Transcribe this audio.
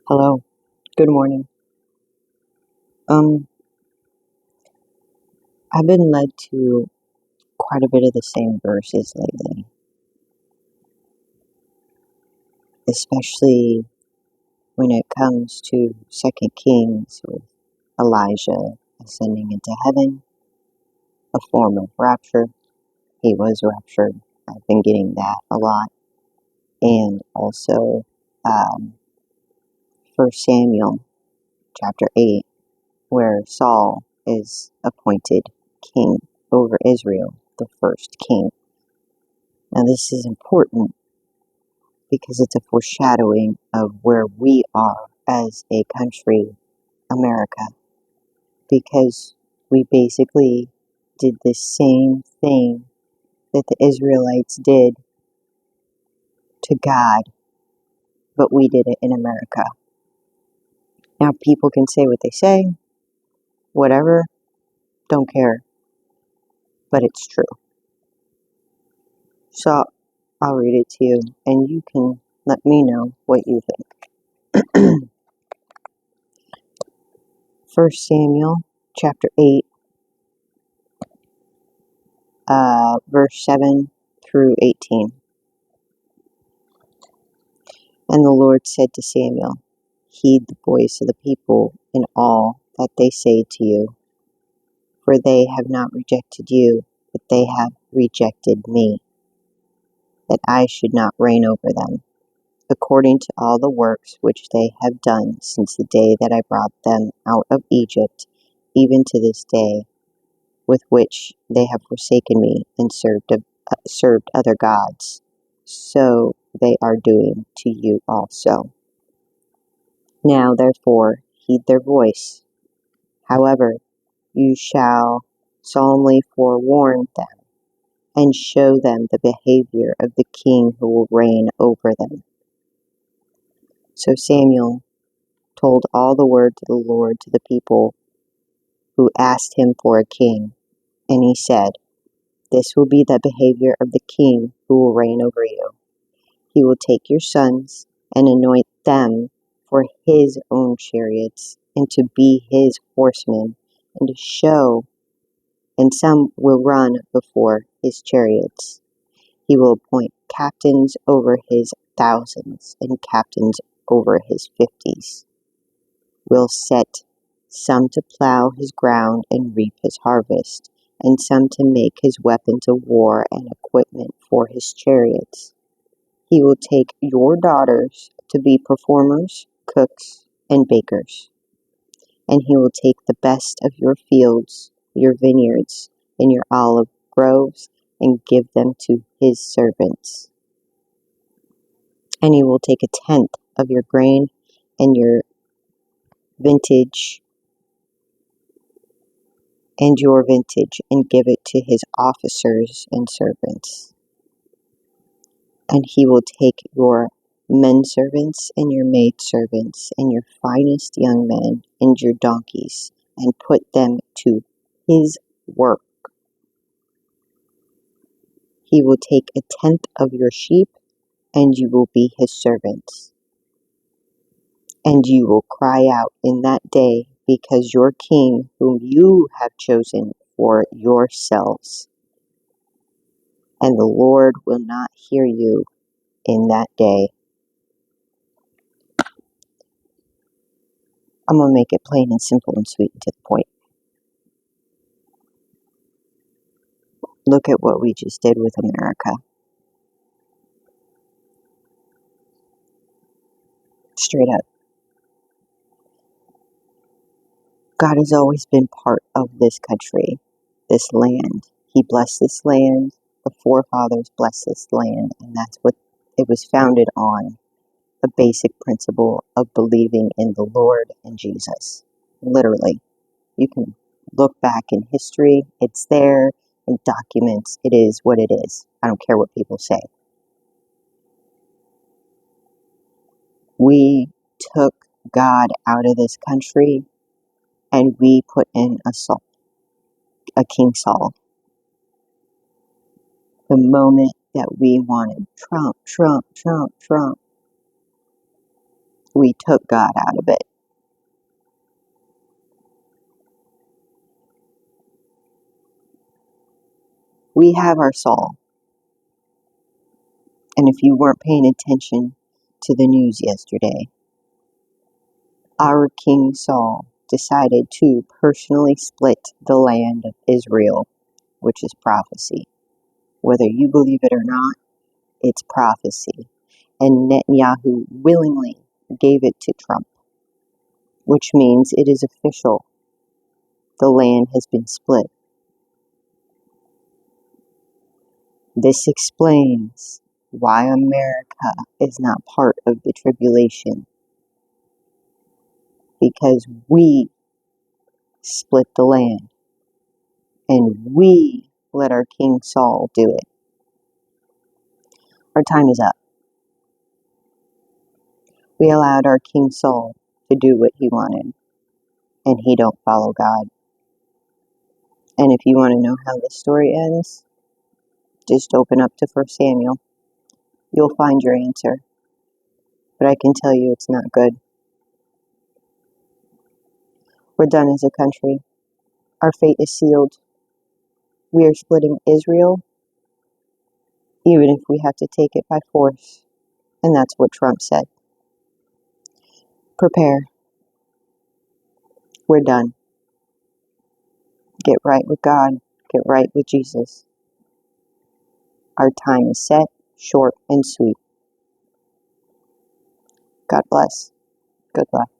Hello, good morning. Um, I've been led to quite a bit of the same verses lately, especially when it comes to Second Kings with Elijah ascending into heaven, a form of rapture. He was raptured. I've been getting that a lot, and also um, 1 Samuel chapter 8, where Saul is appointed king over Israel, the first king. Now, this is important because it's a foreshadowing of where we are as a country, America, because we basically did the same thing that the Israelites did to God, but we did it in America. Now, people can say what they say, whatever, don't care, but it's true. So, I'll read it to you, and you can let me know what you think. 1 Samuel chapter 8, verse 7 through 18. And the Lord said to Samuel, Heed the voice of the people in all that they say to you, for they have not rejected you, but they have rejected me, that I should not reign over them, according to all the works which they have done since the day that I brought them out of Egypt, even to this day, with which they have forsaken me and served other gods. So they are doing to you also. Now therefore heed their voice. However, you shall solemnly forewarn them, and show them the behavior of the king who will reign over them. So Samuel told all the words of the Lord to the people who asked him for a king, and he said, This will be the behavior of the king who will reign over you. He will take your sons and anoint them for his own chariots, and to be his horsemen, and to show, and some will run before his chariots. He will appoint captains over his thousands, and captains over his fifties. Will set some to plow his ground and reap his harvest, and some to make his weapons of war and equipment for his chariots. He will take your daughters to be performers, cooks, and bakers. And he will take the best of your fields, your vineyards, and your olive groves, and give them to his servants. And he will take a tenth of your grain and your vintage, and give it to his officers and servants. And he will take your men servants and your maid servants and your finest young men and your donkeys, and put them to his work. He will take a tenth of your sheep, and you will be his servants. And you will cry out in that day, because your king, whom you have chosen for yourselves, and the Lord will not hear you in that day. I'm going to make it plain and simple and sweet and to the point. Look at what we just did with America. Straight up. God has always been part of this country, this land. He blessed this land. The forefathers blessed this land, and that's what it was founded on. A basic principle of believing in the Lord and Jesus. Literally. You can look back in history. It's there in documents. It is what it is. I don't care what people say. We took God out of this country, and we put in a King Saul. The moment that we wanted Trump, we took God out of it. We have our Saul. And if you weren't paying attention to the news yesterday, our King Saul decided to personally split the land of Israel, which is prophecy. Whether you believe it or not, it's prophecy. And Netanyahu willingly gave it to Trump, which means it is official. The land has been split. This explains why America is not part of the tribulation, because we split the land and we let our King Saul do it. Our time is up. We allowed our King Saul to do what he wanted, and he don't follow God. And if you want to know how this story ends, just open up to 1 Samuel. You'll find your answer. But I can tell you it's not good. We're done as a country. Our fate is sealed. We are splitting Israel, even if we have to take it by force. And that's what Trump said. Prepare. We're done. Get right with God. Get right with Jesus. Our time is set, short, and sweet. God bless. Good luck.